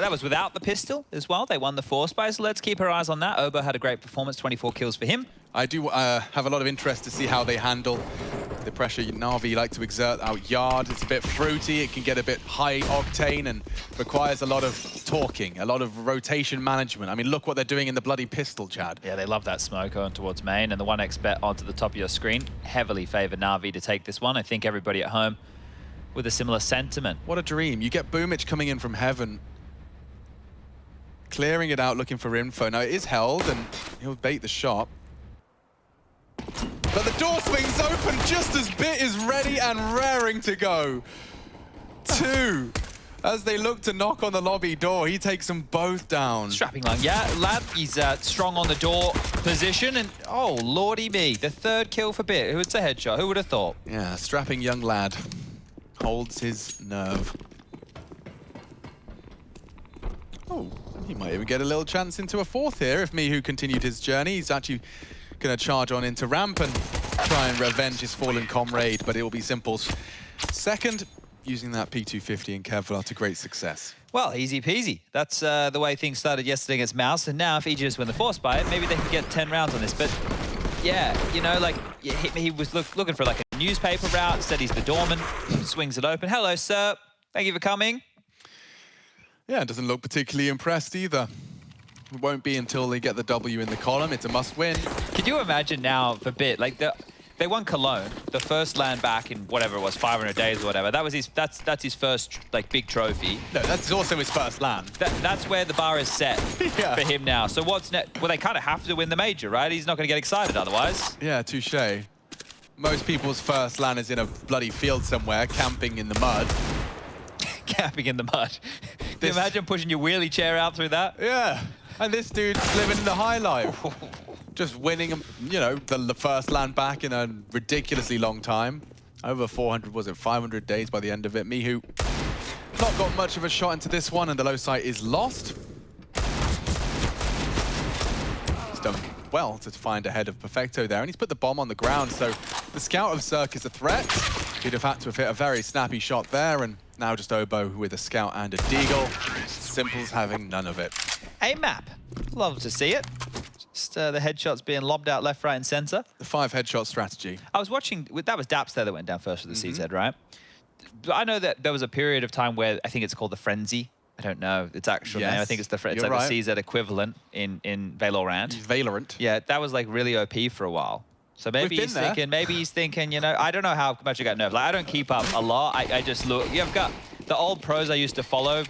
that was without the pistol as well. They won the force buy, so let's keep our eyes on that. Obo had a great performance, 24 kills for him. I do have a lot of interest to see how they handle the pressure Na'Vi like to exert out yard. It's a bit fruity, it can get a bit high octane and requires a lot of talking, a lot of rotation management. I mean, look what they're doing in the bloody pistol, Chad. Yeah, they love that smoke on towards main, and the 1x bet onto the top of your screen heavily favor Na'Vi to take this one. I think everybody at home with a similar sentiment. What a dream. You get Boomich coming in from heaven, clearing it out, looking for info. Now, it is held, and he'll bait the shot. But the door swings open just as Bit is ready and raring to go. 2. As they look to knock on the lobby door, he takes them both down. Strapping lung, yeah, lad, he's strong on the door position, and oh, lordy me, the 3rd kill for Bit. It's a headshot, who would have thought? Yeah, strapping young lad holds his nerve. Oh, he might even get a little chance into a 4th here if Mihu continued his journey. He's actually going to charge on into ramp and try and revenge his fallen comrade, but it will be Simple's 2nd, using that P250 in Kevlar to great success. Well, easy peasy. That's the way things started yesterday against Mouse, and now if Aegis win the force buy it, maybe they can get 10 rounds on this. But yeah, you know, like he was looking for like a newspaper route, instead he's the doorman, swings it open. Hello, sir. Thank you for coming. Yeah, doesn't look particularly impressed either. It won't be until they get the W in the column. It's a must-win. Could you imagine now for Bit, like they won Cologne, the first land back in whatever it was, 500 days or whatever. That was his, that's his first like big trophy. No, that's also his first land. That's where the bar is set Yeah. for him now. So what's next? Well, they kind of have to win the major, right? He's not going to get excited otherwise. Yeah, touche. Most people's first land is in a bloody field somewhere, camping in the mud. Camping in the mud. Can you imagine pushing your wheelie chair out through that? Yeah. And this dude's living the high life. Just winning, you know, the first land back in a ridiculously long time. Over 400, was it 500 days by the end of it. Mihu not got much of a shot into this one, and the low site is lost. He's done well to find ahead of Perfecto there, and he's put the bomb on the ground, so the scout of Zerk is a threat. He'd have had to have hit a very snappy shot there, and now just Obo with a scout and a deagle. Simple's having none of it. A map. Love to see it. Just the headshots being lobbed out left, right, and center. The 5 headshot strategy. I was watching, that was Daps there that went down first for the CZ, right? But I know that there was a period of time where I think it's called the Frenzy. I don't know its actual name. I think it's the it's like the CZ equivalent in Valorant. Valorant. Yeah, that was like really OP for a while. So maybe he's thinking, you know, I don't know how much I got nerfed. Like, I don't keep up a lot. I just look. You've got the old pros I used to follow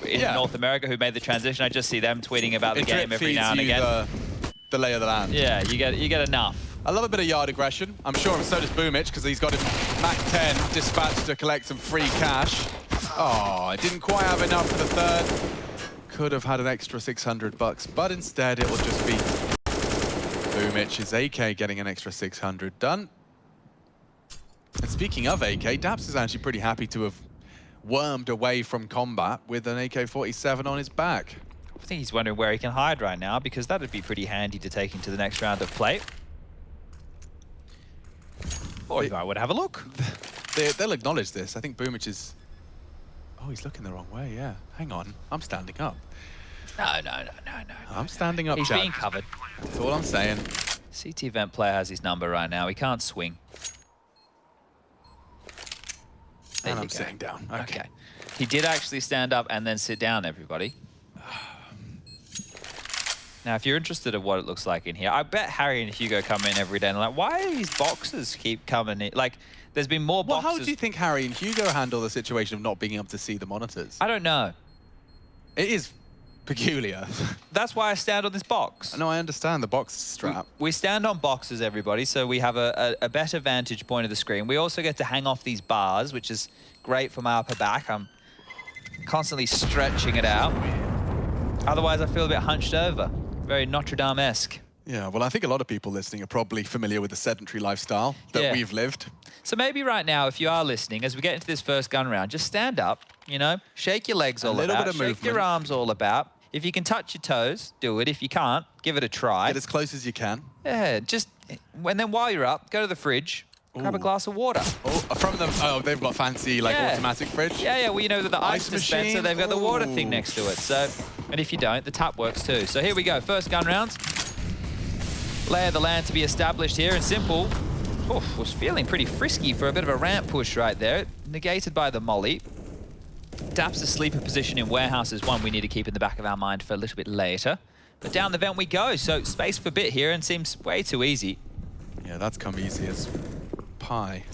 in North America who made the transition. I just see them tweeting about the game every now and again. The lay of the land. Yeah, you get enough. I love a bit of yard aggression. I'm sure so does Boomich, because he's got his Mac 10 dispatched to collect some free cash. Oh, I didn't quite have enough for the 3rd. Could have had an extra 600 bucks, but instead it will just be Boomich's AK getting an extra 600 done. And speaking of AK, Daps is actually pretty happy to have wormed away from combat with an AK-47 on his back. I think he's wondering where he can hide right now, because that would be pretty handy to take into the next round of play. Or you might want to have a look. They'll acknowledge this. I think Boomich is... Oh, he's looking the wrong way, yeah. Hang on, I'm standing up. No. I'm standing up, He's Chad. being covered. That's all I'm saying. CT Vent player has his number right now. He can't swing. And I'm sitting down. Okay. He did actually stand up and then sit down, everybody. Now, if you're interested in what it looks like in here, I bet Harry and Hugo come in every day and like, why do these boxes keep coming in? Like, there's been more boxes. Well, how do you think Harry and Hugo handle the situation of not being able to see the monitors? I don't know. It is peculiar. That's why I stand on this box. No, I understand the box strap. We stand on boxes, everybody, so we have a better vantage point of the screen. We also get to hang off these bars, which is great for my upper back. I'm constantly stretching it out. Otherwise, I feel a bit hunched over. Very Notre Dame-esque. Yeah, well, I think a lot of people listening are probably familiar with the sedentary lifestyle that we've lived. So maybe right now, if you are listening, as we get into this first gun round, just stand up, you know, shake your legs all about, shake your arms all about. If you can touch your toes, do it. If you can't, give it a try. Get as close as you can. Yeah, just, and then while you're up, go to the fridge, grab a glass of water. Oh, from them. Oh, they've got fancy like automatic fridge. Yeah, well, you know, the ice dispenser, machine. they've got the water thing next to it. So, and if you don't, the tap works too. So here we go, first gun round. Lay of the land to be established here, and Simple was feeling pretty frisky for a bit of a ramp push right there. Negated by the molly. Dap's sleeper position in warehouse is one we need to keep in the back of our mind for a little bit later. But down the vent we go, so space for Bit here, and seems way too easy. Yeah, that's come easy as pie.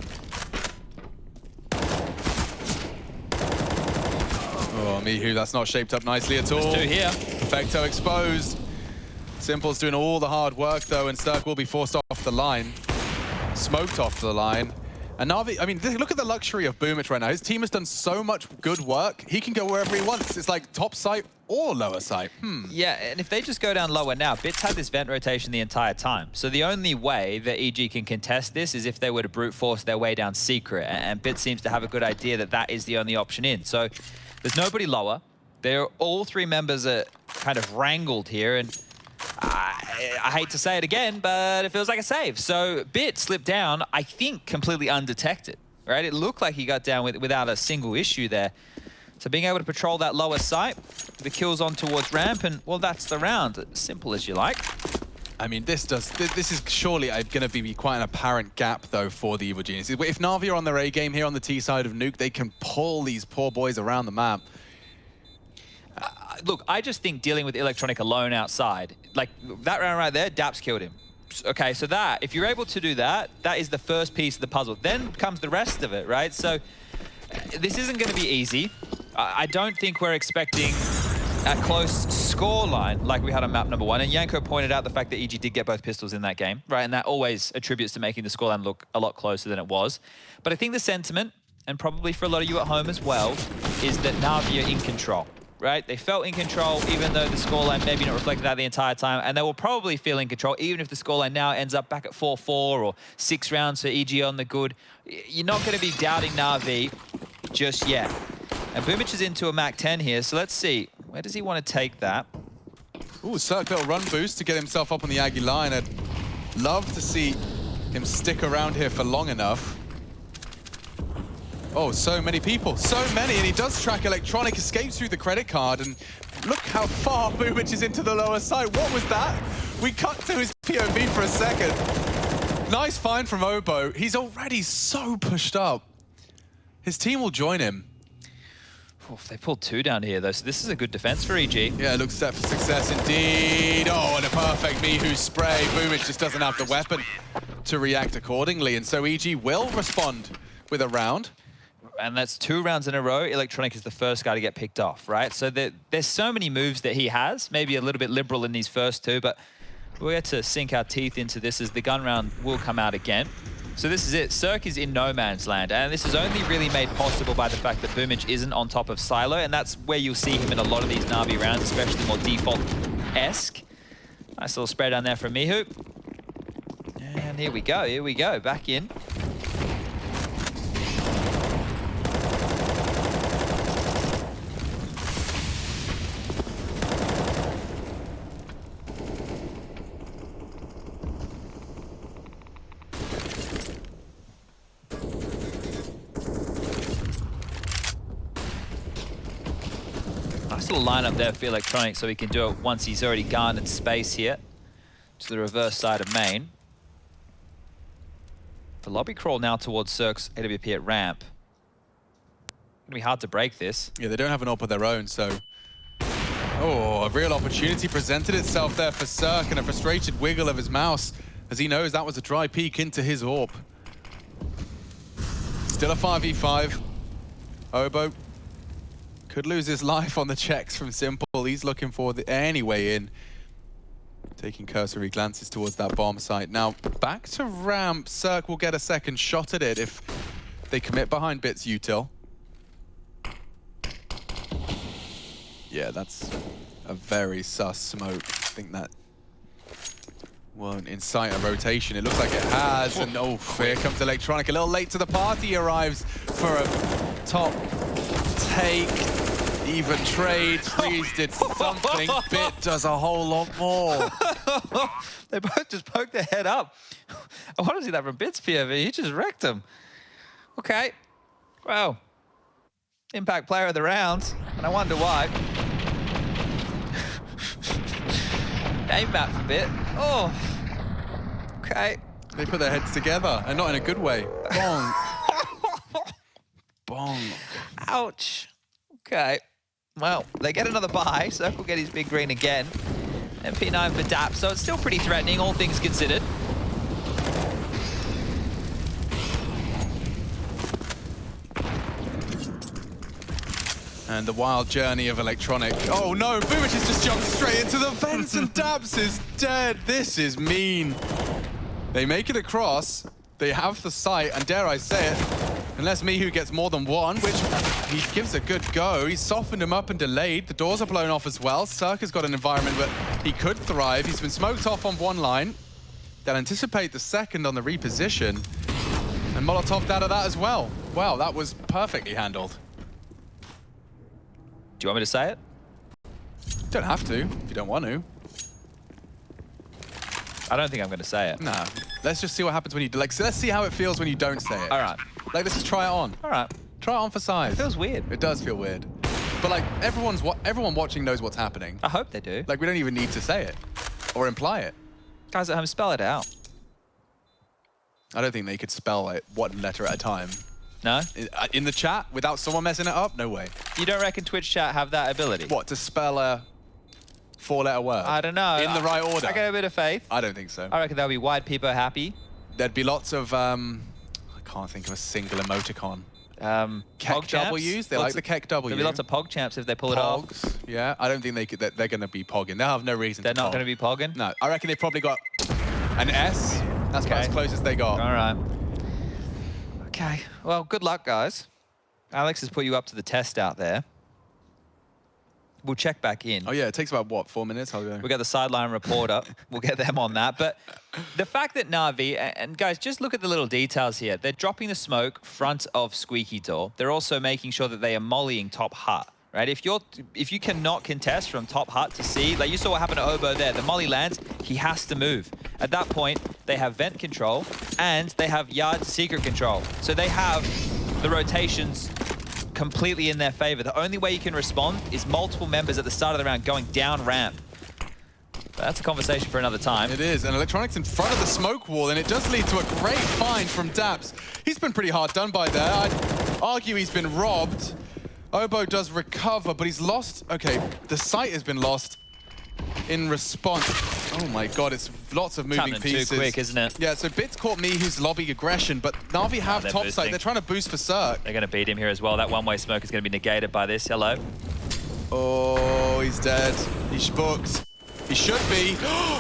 Oh, Mihu, that's not shaped up nicely at all. There's two here. Perfecto exposed. Simple's doing all the hard work, though, and Sturk will be forced off the line. Smoked off the line. And Na'Vi, I mean, look at the luxury of Boomich right now. His team has done so much good work. He can go wherever he wants. It's like top site or lower site. Yeah, and if they just go down lower now, Bit's had this vent rotation the entire time. So the only way that EG can contest this is if they were to brute force their way down secret. And Bit seems to have a good idea that that is the only option in. So there's nobody lower. They're all three members are kind of wrangled here. And I hate to say it again, but it feels like a save. So Bit slipped down, I think, completely undetected, right? It looked like he got down without a single issue there. So being able to patrol that lower site, the kills on towards ramp, and, well, that's the round. Simple as you like. I mean, this is surely going to be quite an apparent gap, though, for the Evil Geniuses. If Na'Vi are on their A game here on the T side of Nuke, they can pull these poor boys around the map. Look, I just think dealing with Electronic alone outside, like that round right there, Daps killed him. Okay, so that, if you're able to do that, that is the first piece of the puzzle. Then comes the rest of it, right? So this isn't going to be easy. I don't think we're expecting a close scoreline like we had on map number 1. And Yanko pointed out the fact that EG did get both pistols in that game, right? And that always attributes to making the scoreline look a lot closer than it was. But I think the sentiment, and probably for a lot of you at home as well, is that Na'Vi are in control. Right? They felt in control, even though the scoreline maybe not reflected that the entire time, and they will probably feel in control, even if the scoreline now ends up back at 4-4 or 6 rounds for EG on the good. You're not going to be doubting Na'Vi just yet. And Boomich is into a Mac 10 here, so let's see. Where does he want to take that? Ooh, Cirque little run boost to get himself up on the Aggie line. I'd love to see him stick around here for long enough. Oh, so many people, so many, and he does track Electronic, escapes through the credit card, and look how far Boomich is into the lower side. What was that? We cut to his POV for a second. Nice find from Obo. He's already so pushed up. His team will join him. Oof, they pulled 2 down here, though, so this is a good defense for EG. Yeah, it looks set for success indeed. Oh, and a perfect Mihu spray. Boomich just doesn't have the weapon to react accordingly, and so EG will respond with a round. And that's 2 rounds in a row. Electronic is the first guy to get picked off, right? So there's so many moves that he has, maybe a little bit liberal in these first 2, but we're to sink our teeth into this as the gun round will come out again. So this is it. Cirque is in no man's land, and this is only really made possible by the fact that Boomich isn't on top of Silo, and that's where you'll see him in a lot of these Na'Vi rounds, especially more default-esque. Nice little spray down there from Mihu. And here we go, back in. Nice little lineup there for Electronic, so he can do it once he's already garnered space here to the reverse side of main. The lobby crawl now towards Cirque's AWP at ramp. Gonna be hard to break this. Yeah, they don't have an AWP of their own, so... Oh, a real opportunity presented itself there for Cirque, and a frustrated wiggle of his mouse as he knows that was a dry peek into his AWP. Still a 5v5. Obo could lose his life on the checks from Simple. He's looking for any way in. Taking cursory glances towards that bomb site. Now, back to ramp. Cirque will get a second shot at it if they commit behind Bit's util. Yeah, that's a very sus smoke. I think that won't incite a rotation. It looks like it has. And oh, here comes Electronic. A little late to the party. Arrives for a top take. Even trades, Freeze did something, Bit does a whole lot more. They both just poked their head up. I want to see that from Bit's POV. He just wrecked him. Okay. Well, impact player of the round, and I wonder why. Game map for Bit. Oh. Okay. They put their heads together, and not in a good way. Bong. Bong. Ouch. Okay. Well, they get another buy. Circle get his big green again. MP9 for DAP, so it's still pretty threatening, all things considered. And the wild journey of Electronic. Oh no, Boomich has just jumped straight into the vents and Daps is dead. This is mean. They make it across. They have the sight, and dare I say it, unless Mihu gets more than one, which he gives a good go. He's softened him up and delayed. The doors are blown off as well. Cirque has got an environment where he could thrive. He's been smoked off on one line. They'll anticipate the second on the reposition. And Molotov out of that as well. Wow, that was perfectly handled. Do you want me to say it? You don't have to, if you don't want to. I don't think I'm going to say it. Nah, let's just see what happens when you, like, so let's see how it feels when you don't say it. All right. Like, let's just try it on. All right. Try it on for size. It feels weird. It does feel weird. But like, everyone watching knows what's happening. I hope they do. Like, we don't even need to say it or imply it. Guys at home, spell it out. I don't think they could spell it one letter at a time. No? In the chat, without someone messing it up? No way. You don't reckon Twitch chat have that ability? What, to spell a 4-letter word? I don't know. In the right order? I got a bit of faith. I don't think so. I reckon there'll be wide people happy. There'd be lots of, I can't think of a single emoticon. Kek W's? They like the Kek W. There'll be lots of Pog champs if they pull it off. Yeah, I don't think they're going to be pogging. They'll have no reason They're to not going to be pogging? No, I reckon they've probably got an S. That's about as close as they got. All right. Okay, well, good luck, guys. Alex has put you up to the test out there. We'll check back in. Oh, yeah, it takes about, what, 4 minutes? We got the sideline reporter. We'll get them on that. But the fact that Na'Vi, and guys, just look at the little details here. They're dropping the smoke front of Squeaky Door. They're also making sure that they are mollying top hut, right? If you cannot contest from top hut to C, like you saw what happened to Obo there, the molly lands, he has to move. At that point, they have vent control and they have yard secret control. So they have the rotations completely in their favor. The only way you can respond is multiple members at the start of the round going down ramp. But that's a conversation for another time. It is, and Electronic's in front of the smoke wall, and it does lead to a great find from Daps. He's been pretty hard done by there. I'd argue he's been robbed. Obo does recover, but he's lost. Okay, the sight has been lost in response. Oh my god, it's lots of moving pieces. Too quick, isn't it? Yeah, so Bit's caught Mihu's lobby aggression, but Na'Vi have top side. They're trying to boost for Cirque. They're going to beat him here as well. That one-way smoke is going to be negated by this. Hello. Oh, he's dead. He's booked. He should be,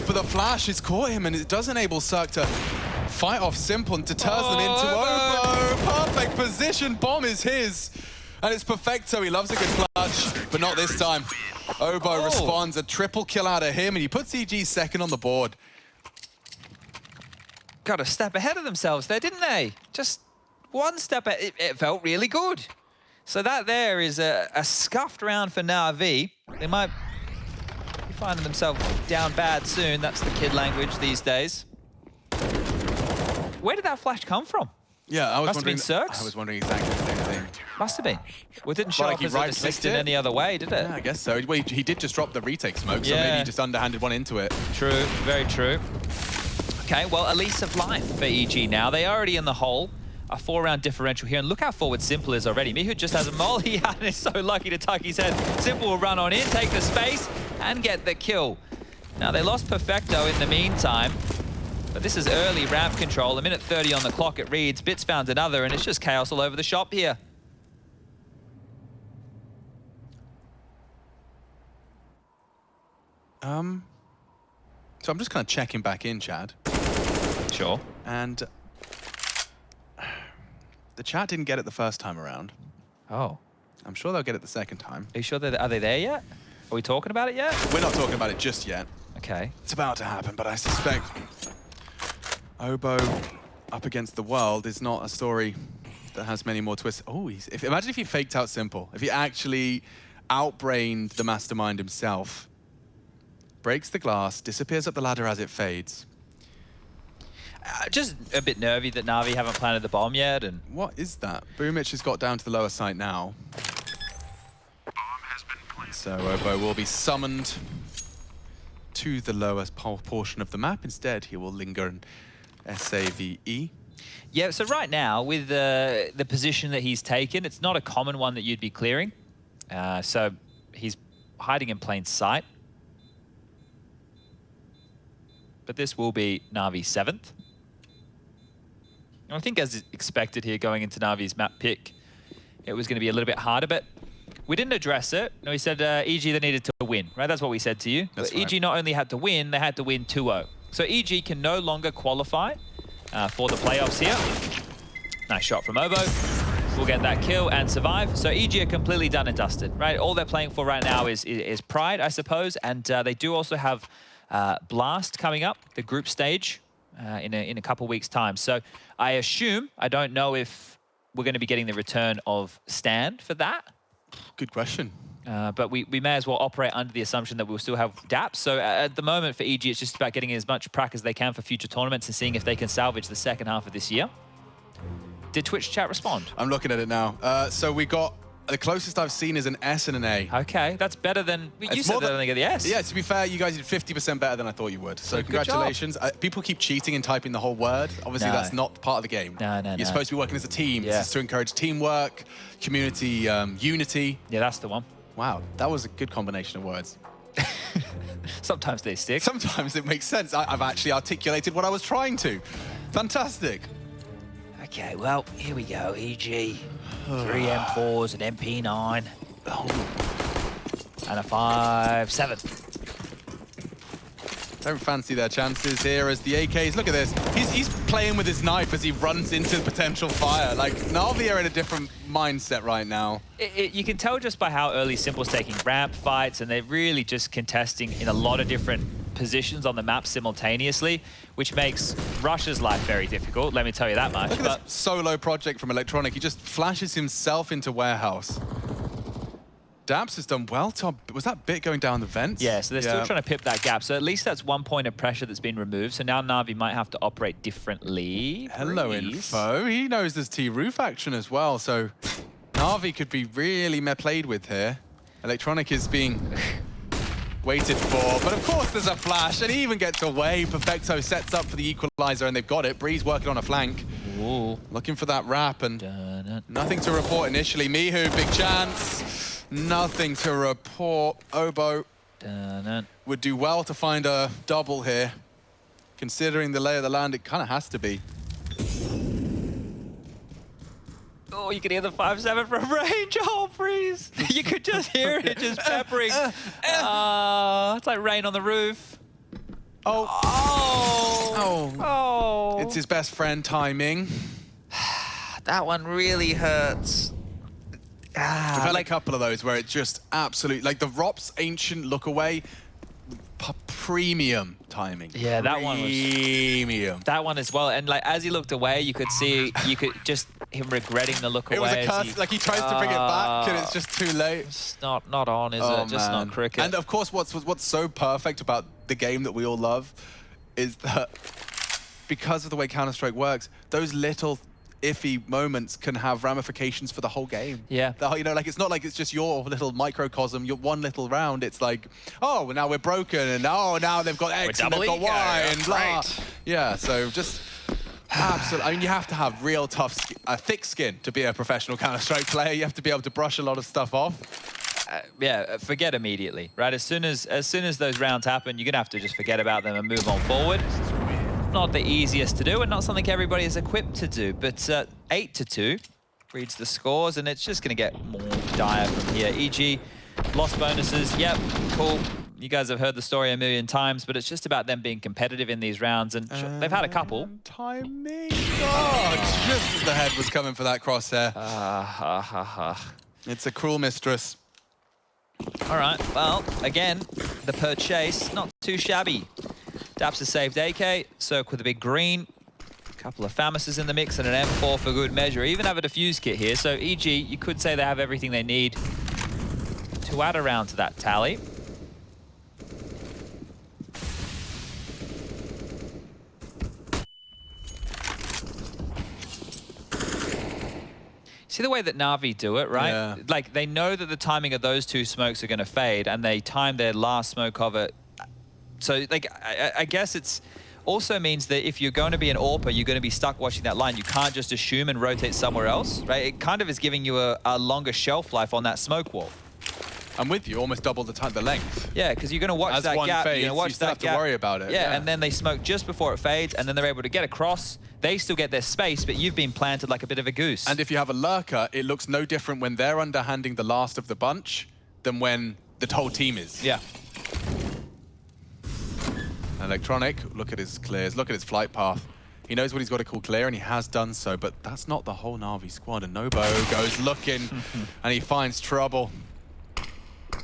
but the flash has caught him, and it does enable Cirque to fight off Simple and deters them into Obo. Perfect position. Bomb is his. And it's Perfecto. He loves a good clutch, but not this time. Obo responds, a triple kill out of him, and he puts EG second on the board. Got a step ahead of themselves there, didn't they? Just one step ahead. It felt really good. So that there is a scuffed round for Na'Vi. They might be finding themselves down bad soon. That's the kid language these days. Where did that flash come from? Yeah, I was Must wondering. have been Cirque's. I was wondering exactly the same thing. Must have been. Well, it didn't show Like up he as an assist in any other way, did it? Yeah, I guess so. Well, he did just drop the retake smoke, so maybe he just underhanded one into it. True, very true. Okay, well, a lease of life for EG now. They are already in the hole. A 4-round differential here, and look how forward Simple is already. Mihu just has a molly out and is so lucky to tuck his head. Simple will run on in, take the space, and get the kill. Now, they lost Perfecto in the meantime, but this is early ramp control. A minute 30 on the clock, it reads. Bits found another, and it's just chaos all over the shop here. So I'm just kind of checking back in, Chad. Sure. And the chat didn't get it the first time around. Oh. I'm sure they'll get it the second time. Are you sure are they there yet? Are we talking about it yet? We're not talking about it just yet. Okay. It's about to happen, but I suspect Obo up against the world is not a story that has many more twists. Oh, imagine if he faked out Simple. If he actually outbrained the mastermind himself. Breaks the glass, disappears up the ladder as it fades. Just a bit nervy that Na'Vi haven't planted the bomb yet. And what is that? Boomich has got down to the lower site now. So Obo will be summoned to the lowest portion of the map. Instead, he will linger in SAVE. Yeah, so right now, with the position that he's taken, it's not a common one that you'd be clearing. So he's hiding in plain sight. But this will be Na'Vi's 7th. And I think as expected here, going into Na'Vi's map pick, it was going to be a little bit harder, but we didn't address it. No, we said EG, they needed to win, right? That's what we said to you. That's but right. EG not only had to win, they had to win 2-0. So EG can no longer qualify for the playoffs here. Nice shot from Obo. We'll get that kill and survive. So EG are completely done and dusted, right? All they're playing for right now is pride, I suppose. And they do also have Blast coming up, the group stage, in a couple weeks' time. So I assume, I don't know if we're going to be getting the return of Stand for that. Good question. But we may as well operate under the assumption that we'll still have DAPS. So at the moment for EG, it's just about getting as much prac as they can for future tournaments and seeing if they can salvage the second half of this year. Did Twitch chat respond? I'm looking at it now. So we got, the closest I've seen is an S and an A. Okay, that's better than, you said that they get the S. Yeah, to be fair, you guys did 50% better than I thought you would. So Good congratulations. People keep cheating and typing the whole word. Obviously, No. that's not part of the game. No. You're supposed to be working as a team. Yeah. This is to encourage teamwork, community, unity. Yeah, that's the one. Wow, that was a good combination of words. Sometimes they stick. Sometimes it makes sense. I've actually articulated what I was trying to. Fantastic. Okay, well, here we go. EG, 3 M4s, an MP9, and a 5.7. Don't fancy their chances here as the AKs. Look at this. He's playing with his knife as he runs into potential fire. Like, Na'Vi are in a different mindset right now. You can tell just by how early Simple's taking ramp fights, and they're really just contesting in a lot of different positions on the map simultaneously, which makes Rush's life very difficult, let me tell you that much. Look at this solo project from Electronic. He just flashes himself into warehouse. Daps has done well. Was that bit going down the vents? Yeah, so they're still trying to pip that gap. So at least that's 1 point of pressure that's been removed. So now Na'Vi might have to operate differently. Hello, Info. He knows there's T-Roof action as well. So Na'Vi could be really played with here. Electronic is being waited for. But of course there's a flash, and he even gets away. Perfecto sets up for the equalizer, and they've got it. Breeze working on a flank. Ooh. Looking for that wrap, and nothing to report initially. Mihu, big chance. Nothing to report. Obo would do well to find a double here. Considering the lay of the land, it kind of has to be. Oh, you can hear the 5.7 from range. Oh, Freeze. You could just hear it just peppering. It's like rain on the roof. Oh. It's his best friend timing. That one really hurts. We've had a couple of those where it just absolutely, like the Rop's ancient look away, premium timing. Yeah, that one was premium. That one as well. And like as he looked away, you could see, just him regretting the look away. It was a curse, like he tries to bring it back and it's just too late. It's not on, is it? Just not cricket. And of course, what's so perfect about the game that we all love is that because of the way Counter-Strike works, those little iffy moments can have ramifications for the whole game. Yeah. You know, like it's not like it's just your little microcosm, your one little round. It's like, oh, now we're broken, and oh, now they've got X and they've got Y, and blah. Right. Yeah, so just absolutely. I mean, you have to have real tough, thick skin to be a professional Counter-Strike player. You have to be able to brush a lot of stuff off. Yeah, forget immediately, right? As soon as those rounds happen, you're gonna have to just forget about them and move on forward. Not the easiest to do, and not something everybody is equipped to do. But 8-2 reads the scores, and it's just going to get more dire from here. EG, lost bonuses. Yep, cool. You guys have heard the story a million times, but it's just about them being competitive in these rounds, and they've had a couple. Timing. Oh, just as the head was coming for that crosshair. It's a cruel mistress. All right, well, again, the purchase, not too shabby. Daps has saved AK, Cirque with a big green. A couple of Famuses in the mix and an M4 for good measure. Even have a defuse kit here. So EG, you could say they have everything they need to to add around to that tally. See the way that Na'Vi do it, right? Yeah. Like, they know that the timing of those two smokes are going to fade, and they time their last smoke of it. So, like, I guess it's also means that if you're going to be an AWPer, you're going to be stuck watching that line. You can't just assume and rotate somewhere else, right? It kind of is giving you a longer shelf life on that smoke wall. I'm with you, almost double the time, the length. Yeah, because you're going to watch As that one gap. fades, You're going to watch you still that have to gap. worry about it. Yeah, and then they smoke just before it fades, and then they're able to get across. They still get their space, but you've been planted like a bit of a goose. And if you have a lurker, it looks no different when they're underhanding the last of the bunch than when the whole team is. Yeah. Electronic, look at his clears, look at his flight path. He knows what he's got to call clear, and he has done so, but that's not the whole Na'Vi squad. And Nobo goes looking, and he finds trouble.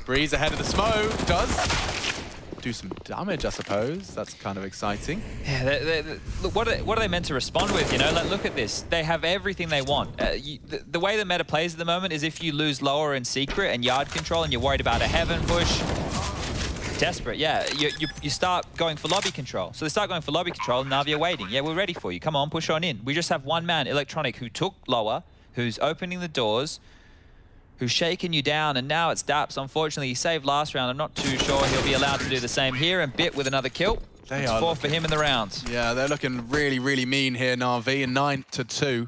Breeze ahead of the smoke, does do some damage, I suppose. That's kind of exciting. Yeah, look, what are they meant to respond with, you know? Like, look at this. They have everything they want. The way the meta plays at the moment is if you lose lower in secret and yard control and you're worried about a heaven push, desperate, yeah. You start going for lobby control. So they start going for lobby control, and Na'Vi are waiting. Yeah, we're ready for you. Come on, push on in. We just have one man, Electronic, who took lower, who's opening the doors, who's shaking you down, and now it's Daps. Unfortunately, he saved last round. I'm not too sure he'll be allowed to do the same here, and Bit with another kill. It's 4 for him in the rounds. Yeah, they're looking really, really mean here, Na'Vi, and 9-2,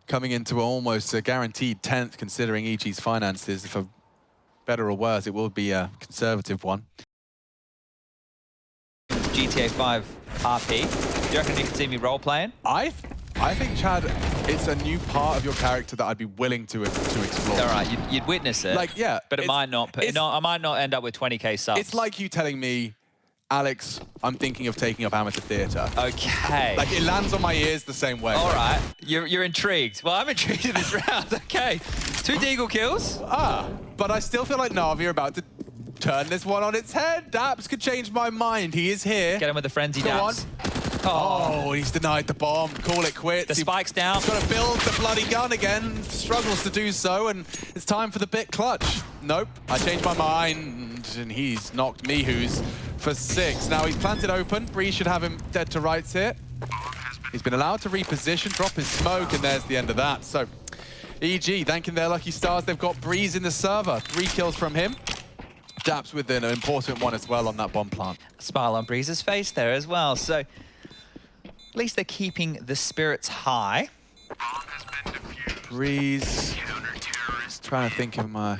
coming into almost a guaranteed 10th, considering EG's finances. For better or worse, it will be a conservative one. GTA 5 RP. Do you reckon you can see me role-playing? I think, Chad, it's a new part of your character that I'd be willing to explore. All right, you'd witness it. Like, yeah. But it might not. I might not end up with 20k subs. It's like you telling me, Alex, I'm thinking of taking up amateur theatre. Okay. Like, it lands on my ears the same way. All right. You're intrigued. Well, I'm intrigued in this round. Okay. 2 Deagle kills. But I still feel like Na'Vi are about to turn this one on its head. Daps could change my mind. He is here. Get him with the frenzy Daps. Oh, he's denied the bomb. Call it quits. The spike's down. He's got to build the bloody gun again. Struggles to do so, and it's time for the Bit clutch. Nope, I changed my mind, and he's knocked me who's for 6. Now he's planted open. Breeze should have him dead to rights here. He's been allowed to reposition, drop his smoke, and there's the end of that. So, EG thanking their lucky stars. They've got Breeze in the server. 3 kills from him. Daps with an important one as well on that bomb plant. Smile on Breeze's face there as well. So, at least they're keeping the spirits high. Breeze. Trying to think of my...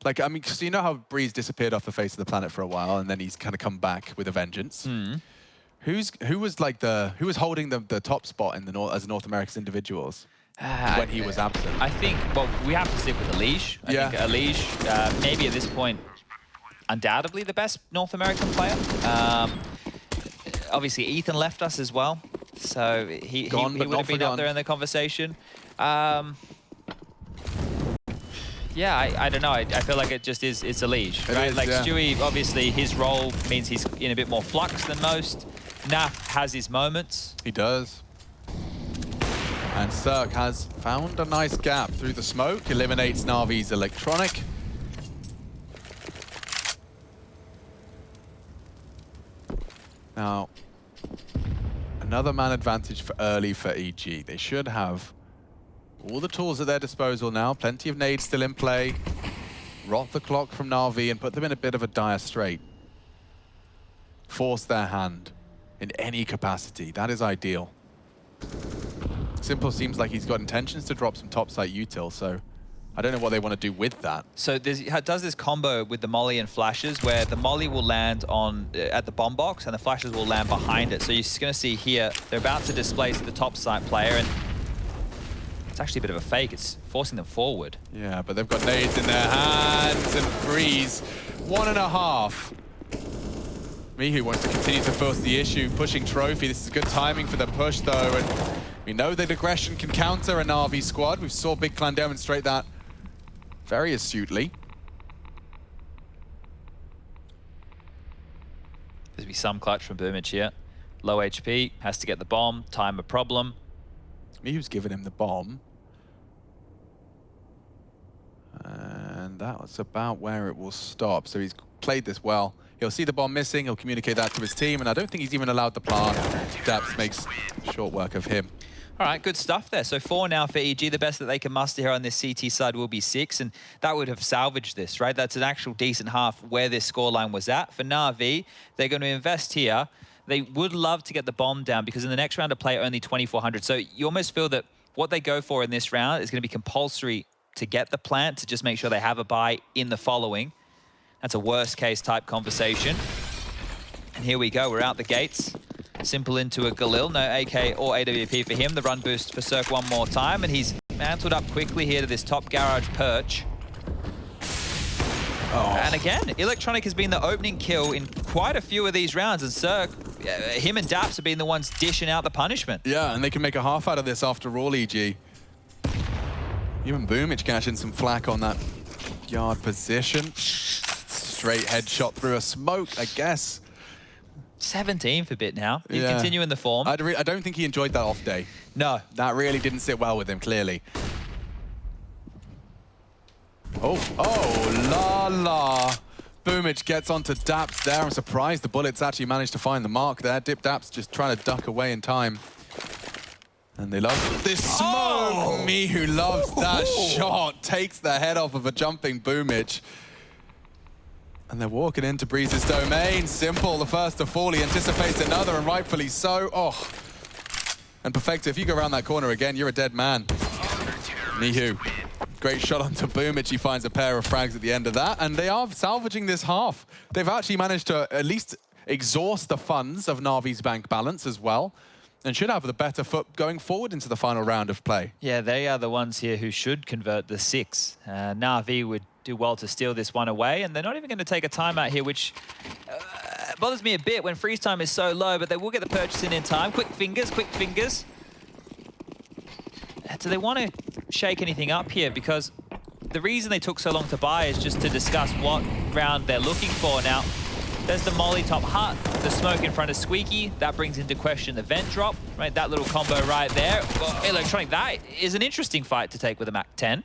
Like, I mean, because you know how Breeze disappeared off the face of the planet for a while, and then he's kind of come back with a vengeance. Who was holding the top spot in the as North America's individuals when he was absent? I think, well, we have to stick with Elige. I think Elige, maybe at this point, undoubtedly the best North American player. Obviously, Ethan left us as well, so he would have been up there in the conversation. Yeah, I don't know. I feel like it just is. It's Elige, right? Like Stewie, obviously, his role means he's in a bit more flux than most. Naf has his moments. He does. And Cirque has found a nice gap through the smoke, eliminates Na'Vi's Electronic. Now, another man advantage for early for EG. They should have all the tools at their disposal now. Plenty of nades still in play. Rot the clock from Na'Vi and put them in a bit of a dire strait. Force their hand in any capacity. That is ideal. Simple seems like he's got intentions to drop some topside util, so I don't know what they want to do with that. So does this combo with the molly and flashes where the molly will land on at the bomb box and the flashes will land behind it. So you're going to see here, they're about to displace the top side player, and it's actually a bit of a fake. It's forcing them forward. Yeah, but they've got nades in their hands and Breeze. 1.5. Mihu wants to continue to force the issue, pushing Trophy. This is good timing for the push, though, and we know that aggression can counter a Na'Vi squad. We saw Big Clan demonstrate that very astutely. There's be some clutch from Boomich here. Low HP, has to get the bomb, time a problem. Mihu's given him the bomb. And that was about where it will stop. So he's played this well. He'll see the bomb missing, he'll communicate that to his team, and I don't think he's even allowed the plant. Daps makes short work of him. All right, good stuff there. So 4 now for EG. The best that they can muster here on this CT side will be 6, and that would have salvaged this, right? That's an actual decent half where this scoreline was at. For Na'Vi, they're going to invest here. They would love to get the bomb down because in the next round of play, only 2,400. So you almost feel that what they go for in this round is going to be compulsory to get the plant, to just make sure they have a buy in the following. That's a worst case type conversation. And here we go, we're out the gates. Simple into a Galil, no AK or AWP for him. The run boost for Cirque one more time, and he's mantled up quickly here to this top garage perch. Oh. And again, Electronic has been the opening kill in quite a few of these rounds, and Cirque, him and Daps have been the ones dishing out the punishment. Yeah, and they can make a half out of this after all, EG. Even Boomich catching some flack on that yard position. Straight headshot through a smoke, I guess. 17 for Bit now. He's continuing the form. I don't think he enjoyed that off day. No. That really didn't sit well with him, clearly. Oh, la la. Boomich gets onto Daps there. I'm surprised the bullets actually managed to find the mark there. Daps just trying to duck away in time. And they love this smoke. Oh. Me who loves that shot takes the head off of a jumping Boomich. And they're walking into Breeze's domain. Simple, the first to fall. He anticipates another, and rightfully so. Oh. And Perfecto, if you go around that corner again, you're a dead man. Mihu. Great shot onto Boomich. He finds a pair of frags at the end of that. And they are salvaging this half. They've actually managed to at least exhaust the funds of Na'Vi's bank balance as well. And should have the better foot going forward into the final round of play. Yeah, they are the ones here who should convert the 6. Na'Vi would do well to steal this one away, and they're not even going to take a timeout here, which bothers me a bit when freeze time is so low, but they will get the purchase in time. Quick fingers, quick fingers. So they want to shake anything up here because the reason they took so long to buy is just to discuss what round they're looking for. Now, there's the Molly top hut, the smoke in front of Squeaky. That brings into question the vent drop, right? That little combo right there. Well, Electronic, that is an interesting fight to take with a Mac 10.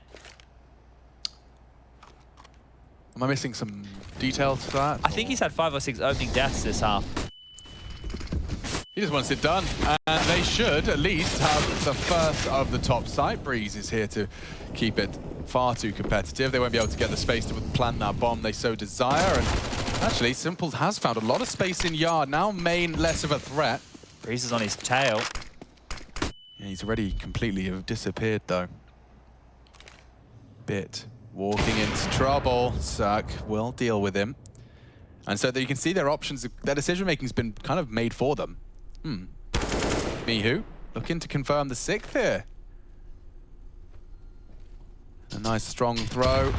Am I missing some details for that? I think he's had 5 or 6 opening deaths this half. He just wants it done. And they should at least have the first of the top site. Breeze is here to keep it far too competitive. They won't be able to get the space to plant that bomb they so desire. And actually, Simple has found a lot of space in yard. Now main less of a threat. Breeze is on his tail. Yeah, he's already completely disappeared though. Bit. Walking into trouble. Cirque will deal with him. And so that you can see their options, their decision-making's been kind of made for them. Mihu looking to confirm the 6th here. A nice strong throw.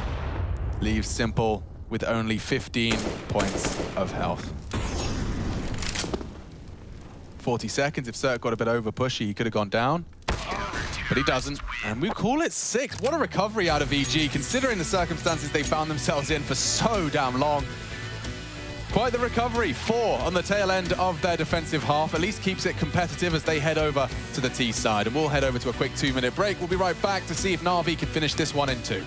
Leaves Simple with only 15 points of health. 40 seconds. If Cirque got a bit over pushy, he could have gone down. But he doesn't, and we call it 6. What a recovery out of EG, considering the circumstances they found themselves in for so damn long. Quite the recovery. 4 on the tail end of their defensive half. At least keeps it competitive as they head over to the T side. And we'll head over to a quick 2-minute break. We'll be right back to see if Na'Vi can finish this one in 2.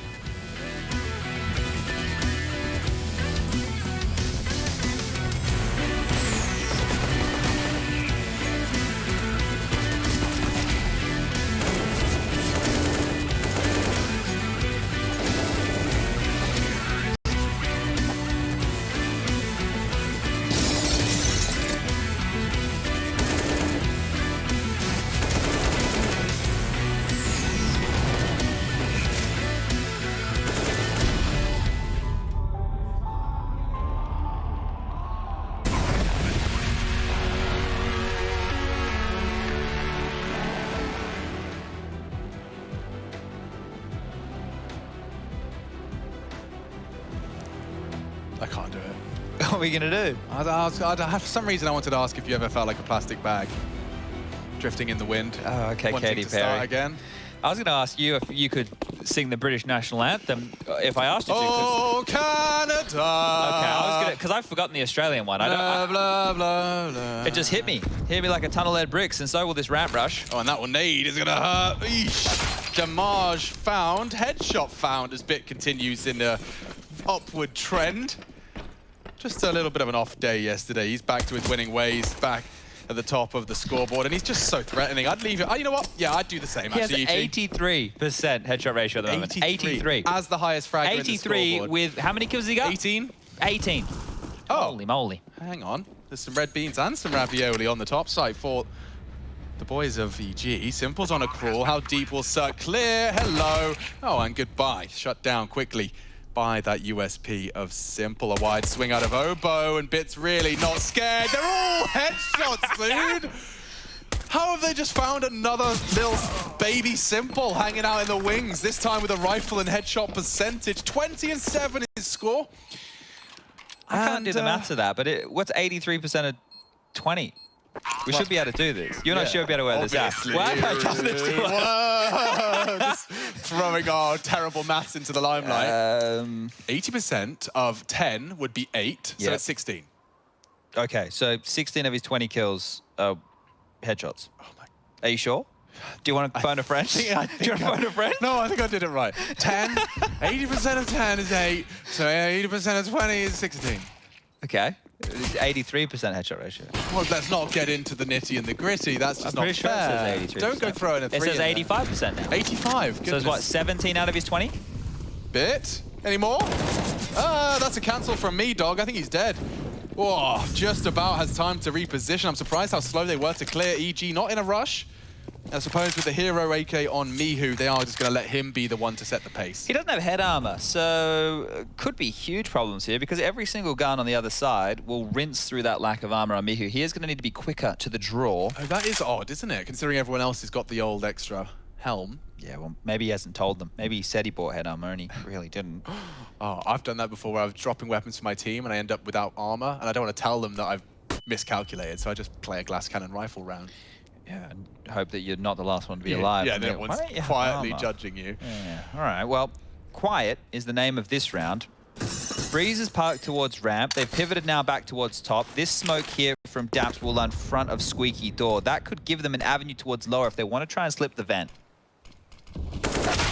I can't do it. What are we going to do? For some reason, I wanted to ask if you ever felt like a plastic bag drifting in the wind. Oh, okay, Katy Perry. Start again. I was going to ask you if you could sing the British national anthem if I asked you to. Oh, Canada! Okay, I was going to, because I've forgotten the Australian one. Blah, blah, blah, blah. It just hit me like a ton of lead bricks, and so will this ramp rush. Oh, and that one nade is going to hurt. Eesh. Damage found, headshot found as Bit continues in a upward trend. Just a little bit of an off day yesterday. He's back to his winning ways, back at the top of the scoreboard, and he's just so threatening. I'd leave it. Oh, you know what? Yeah, I'd do the same, actually. He has 83% headshot ratio at the moment. 83. As the highest fragger in the scoreboard. 83 with, how many kills has he got? 18. 18. Oh. Holy moly. Hang on. There's some red beans and some ravioli on the top side for the boys of EG. Simple's on a crawl. How deep will Cirque clear? Hello. Oh, and goodbye. Shut down quickly by that USP of Simple. A wide swing out of Oboe, and Bit's really not scared. They're all headshots, dude. How have they just found another little baby Simple hanging out in the wings, this time with a rifle and headshot percentage? 20-7 is score. I can't do the maths of that, but what's 83% of 20? We should be able to do this. You and I should be able to wear this out. Why have I done this to us? Just throwing our terrible maths into the limelight. 80% of 10 would be 8, so it's 16. Okay, so 16 of his 20 kills are headshots. Oh my. Are you sure? Do you want to phone a friend? Do you want to phone a friend? No, I think I did it right. 10, 80% of 10 is 8, so 80% of 20 is 16. Okay. 83% headshot ratio. Well, let's not get into the nitty and the gritty. That's just not fair. Sure it says 83%. Don't go throwing a 3. It says 85% now. 85. Goodness. So it's what, 17 out of his 20? Bit. Any more? That's a cancel from me, dog. I think he's dead. Whoa, just about has time to reposition. I'm surprised how slow they were to clear. EG not in a rush. I suppose with the hero AK on Mihu, they are just going to let him be the one to set the pace. He doesn't have head armor, so could be huge problems here because every single gun on the other side will rinse through that lack of armor on Mihu. He is going to need to be quicker to the draw. Oh, that is odd, isn't it? Considering everyone else has got the old extra helm. Yeah, well, maybe he hasn't told them. Maybe he said he bought head armor and he really didn't. Oh, I've done that before where I was dropping weapons for my team and I end up without armor, and I don't want to tell them that I've miscalculated, so I just play a glass cannon rifle round. Yeah, and hope that you're not the last one to be alive. Yeah, no one's quietly judging you. Yeah, all right. Well, quiet is the name of this round. Breeze is parked towards ramp. They've pivoted now back towards top. This smoke here from Daps will land front of Squeaky Door. That could give them an avenue towards lower if they want to try and slip the vent.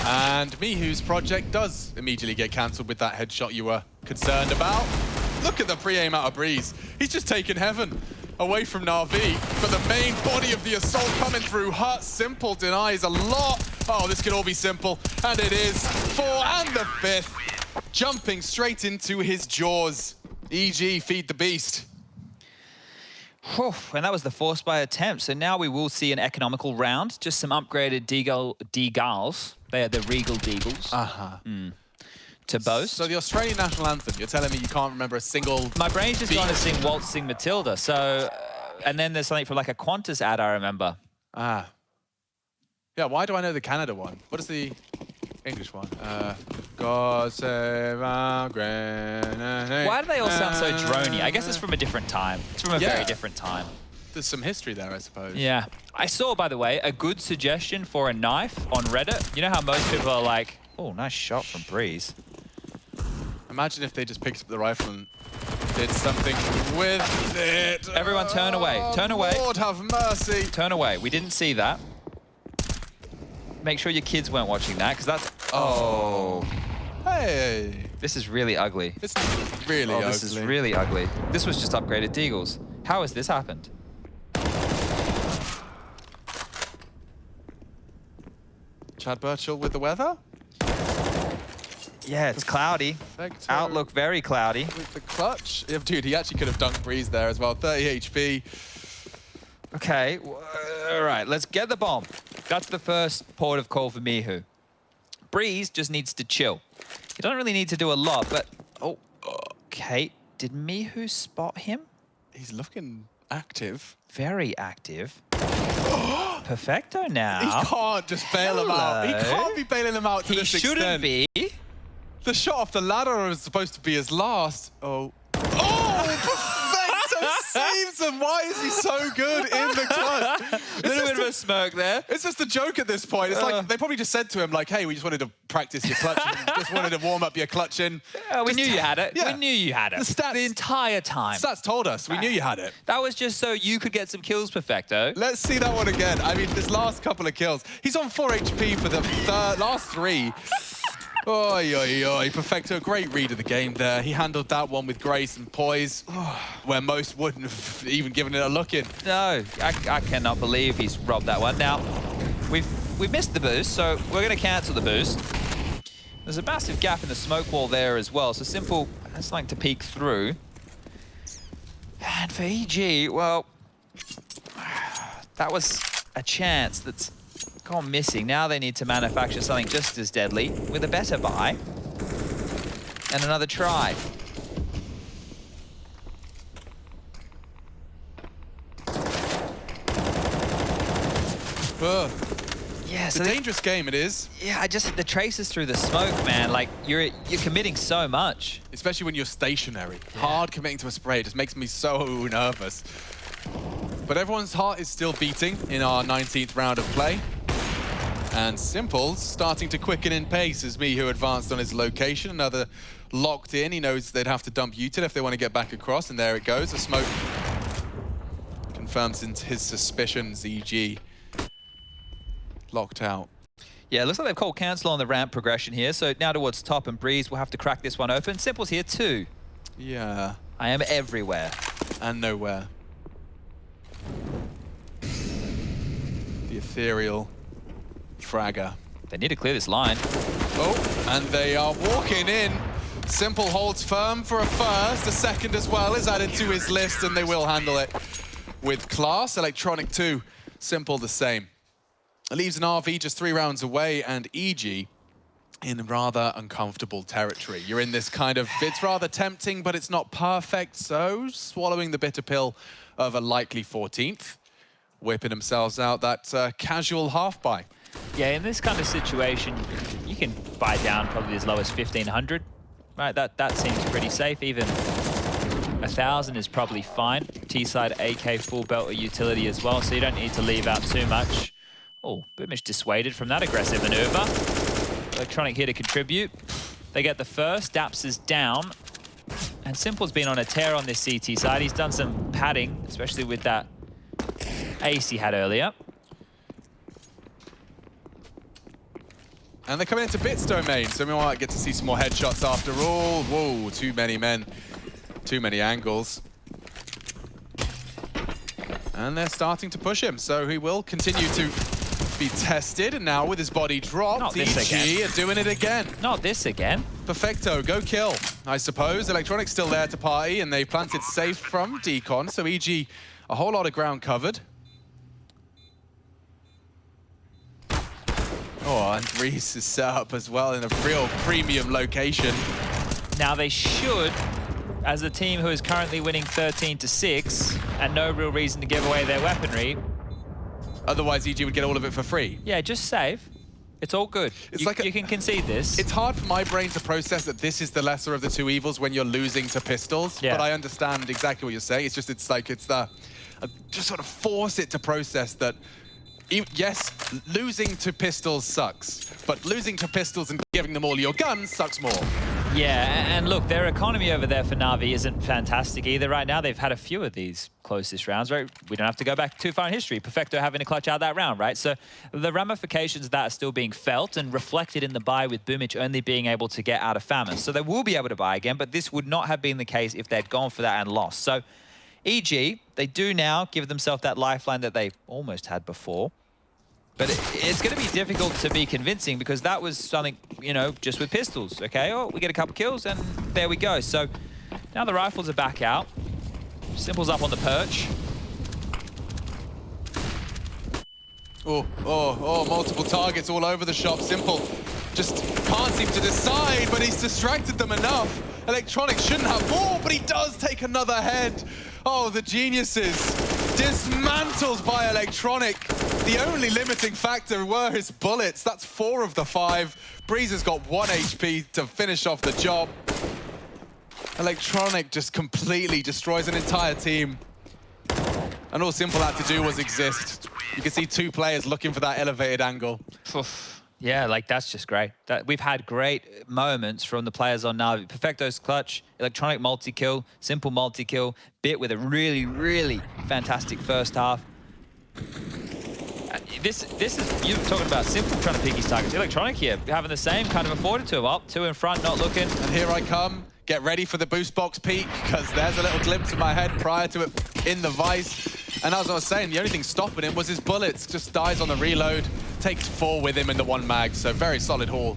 And Mihu's project does immediately get cancelled with that headshot you were concerned about. Look at the pre-aim out of Breeze. He's just taken heaven away from Na'Vi, but the main body of the assault coming through hurt. Simple denies a lot. Oh, this could all be Simple, and it is. 4 and the 5th, jumping straight into his jaws. EG, feed the beast. Whew, and that was the force by attempt. So now we will see an economical round. Just some upgraded Deagles. They are the Regal Deagles. To boast. So the Australian national anthem, you're telling me you can't remember a single... My brain's just going to sing Waltz, Sing Matilda. So, and then there's something from like a Qantas ad I remember. Ah. Yeah, why do I know the Canada one? What is the English one? God save our granny. Why do they all sound so drony? I guess it's from a different time. It's from a very different time. There's some history there, I suppose. Yeah. I saw, by the way, a good suggestion for a knife on Reddit. You know how most people are like, oh, nice shot from Breeze. Imagine if they just picked up the rifle and did something with it. Everyone turn away. Turn away. Lord have mercy. Turn away. We didn't see that. Make sure your kids weren't watching that, because that's... Oh. Hey. This is really ugly. This is really ugly. This is really ugly. This was just upgraded Deagles. How has this happened? Chad Burchill with the weather? Yeah, it's cloudy. Perfecto. Outlook very cloudy. With the clutch. Yeah, dude, he actually could have dunked Breeze there as well. 30 HP. Okay, all right, let's get the bomb. That's the first port of call for Mihu. Breeze just needs to chill. He doesn't really need to do a lot, but... Oh, okay. Did Mihu spot him? He's looking active. Very active. Perfecto now. He can't just bail him out. He can't be bailing him out to this extent. He shouldn't be. The shot off the ladder was supposed to be his last. Oh. Oh, Perfecto saves him. Why is he so good in the clutch? A little bit of no smoke there. It's just a joke at this point. It's like they probably just said to him, like, hey, we just wanted to practice your clutching. Just wanted to warm up your clutching. We knew you had it. Yeah. We knew you had it. The stats, the entire time. Stats told us. We knew you had it. That was just so you could get some kills, Perfecto. Let's see that one again. I mean, this last couple of kills. He's on 4 HP for the last 3. Oi, oi, oi. Perfecto, great read of the game there. He handled that one with grace and poise, where most wouldn't have even given it a look in. No, I cannot believe he's robbed that one. Now, we've missed the boost, so we're going to cancel the boost. There's a massive gap in the smoke wall there as well, so Simple has like to peek through. And for EG, well, that was a chance that's gone missing. Now they need to manufacture something just as deadly with a better buy and another try. Yeah, it's a dangerous game, it is. Yeah, the traces through the smoke, man. Like you're committing so much, especially when you're stationary. Yeah. Hard committing to a spray just makes me so nervous. But everyone's heart is still beating in our 19th round of play. And Simple's starting to quicken in pace as Mihu advanced on his location. Another locked in. He knows they'd have to dump Util if they want to get back across. And there it goes. The smoke confirms his suspicions. EG locked out. Yeah, it looks like they've called cancel on the ramp progression here. So now towards top, and Breeze will have to crack this one open. Simple's here too. Yeah. I am everywhere. And nowhere. The ethereal fragger. They need to clear this line. Oh, and they are walking in. Simple holds firm for a first. A second as well is added to his list, and they will handle it with class. Electronic 2, Simple the same. It leaves an RV just 3 rounds away, and EG in rather uncomfortable territory. You're in this kind of, it's rather tempting, but it's not perfect, so swallowing the bitter pill of a likely 14th, whipping themselves out that casual half buy. Yeah, in this kind of situation, you can buy down probably as low as 1,500, right? That seems pretty safe. Even 1,000 is probably fine. T-side AK full belt or utility as well, so you don't need to leave out too much. Oh, Boomish dissuaded from that aggressive maneuver. Electronic here to contribute. They get the first. Daps is down. And Simple's been on a tear on this CT side. He's done some padding, especially with that ace he had earlier. And they're coming into Bits domain, so we might get to see some more headshots after all. Whoa, too many men, too many angles. And they're starting to push him, so he will continue to be tested. And now with his body dropped, EG are doing it again. Not this again. Perfecto, go kill, I suppose. Electronic's still there to party, and they planted safe from Decon, so EG a whole lot of ground covered. Oh, and Reese is set up as well in a real premium location. Now they should, as a team who is currently winning 13-6 and no real reason to give away their weaponry. Otherwise, EG would get all of it for free. Yeah, just save. It's all good. It's you can concede this. It's hard for my brain to process that this is the lesser of the two evils when you're losing to pistols. Yeah. But I understand exactly what you're saying. It's just, it's the, just sort of force it to process that. Yes, losing to pistols sucks, but losing to pistols and giving them all your guns sucks more. Yeah, and look, their economy over there for Na'Vi isn't fantastic either right now. They've had a few of these closest rounds, right? We don't have to go back too far in history. Perfecto having to clutch out that round, right? So the ramifications of that are still being felt and reflected in the buy with Boomich only being able to get out of famine. So they will be able to buy again, but this would not have been the case if they'd gone for that and lost. So EG, they do now give themselves that lifeline that they almost had before. But it's going to be difficult to be convincing because that was something, you know, just with pistols, okay? Oh, we get a couple kills and there we go. So now the rifles are back out. Simple's up on the perch. Oh, multiple targets all over the shop. Simple just can't seem to decide, but he's distracted them enough. Electronic shouldn't have more, but he does take another head. Oh, the geniuses. Dismantled by Electronic. The only limiting factor were his bullets. That's 4 of the 5. Breeze has got 1 HP to finish off the job. Electronic just completely destroys an entire team. And all Simple had to do was exist. You can see two players looking for that elevated angle. Yeah, like that's just great. We've had great moments from the players on Na'Vi. Perfecto's clutch, electronic multi-kill, simple multi-kill, Bit with a really, really fantastic first half. This is, you're talking about Simple trying to pick his targets. Electronic here, having the same kind of afforded to him. Up, two in front, not looking. And here I come. Get ready for the boost box peek, because there's a little glimpse of my head prior to it in the vice. And as I was saying, the only thing stopping him was his bullets. Just dies on the reload, takes 4 with him in the 1 mag. So very solid haul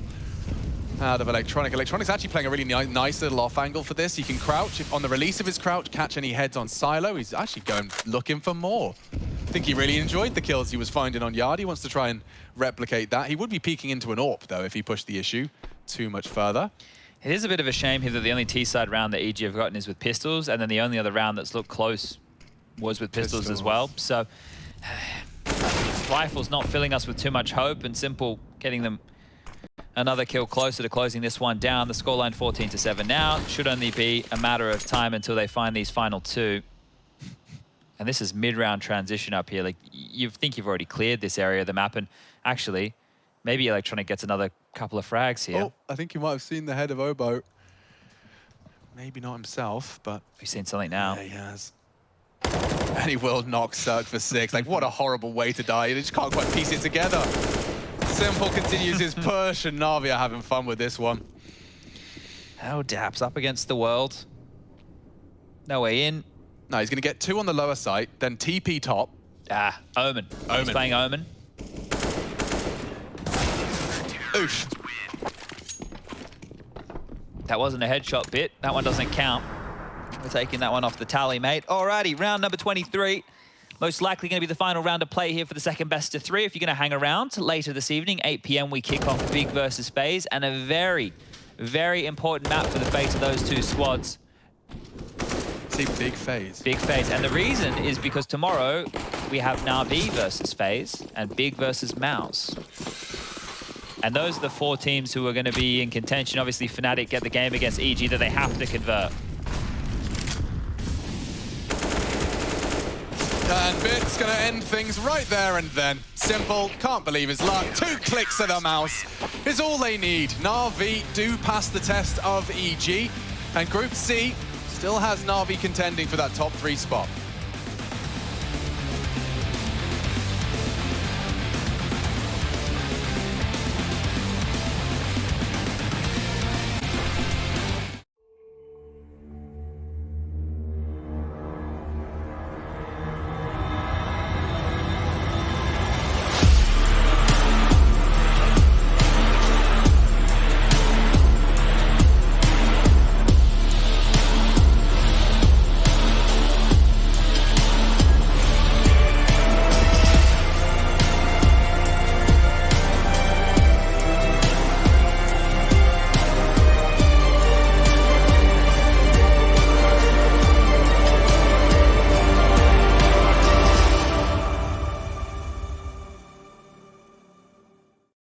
out of Electronic. Electronic's actually playing a really nice little off angle for this. He can crouch. If on the release of his crouch, catch any heads on Silo. He's actually going looking for more. I think he really enjoyed the kills he was finding on Yard. He wants to try and replicate that. He would be peeking into an AWP, though, if he pushed the issue too much further. It is a bit of a shame here that the only T-side round that EG have gotten is with pistols, and then the only other round that's looked close was with pistols as well. So Rifle's not filling us with too much hope, and Simple getting them another kill closer to closing this one down. The scoreline 14-7 now. Should only be a matter of time until they find these final 2. And this is mid-round transition up here. Like, you think you've already cleared this area of the map, and actually, maybe Electronic gets another couple of frags here. Oh, I think you might have seen the head of Obo. Maybe not himself, but... We've seen something now. Yeah, he has. And he will knock Cirque for 6. Like, what a horrible way to die. You just can't quite piece it together. Simple continues his push, and Na'Vi are having fun with this one. Oh, Daps up against the world. No way in. No, he's going to get 2 on the lower site, then TP top. Ah, Omen. He's playing Omen. Oof. That wasn't a headshot Bit. That one doesn't count. We're taking that one off the tally, mate. Alrighty, round number 23. Most likely going to be the final round of play here for the second best of 3. If you're going to hang around later this evening, 8 p.m. we kick off Big versus FaZe, and a very, very important map for the fate of those 2 squads. See, Big FaZe. Big FaZe. And the reason is because tomorrow we have Na'Vi versus FaZe and Big versus Mouse. And those are the 4 teams who are going to be in contention. Obviously, Fnatic get the game against EG that they have to convert. And Bit's going to end things right there and then. Simple, can't believe his luck. 2 clicks of the mouse is all they need. Na'Vi do pass the test of EG. And Group C still has Na'Vi contending for that top 3 spot.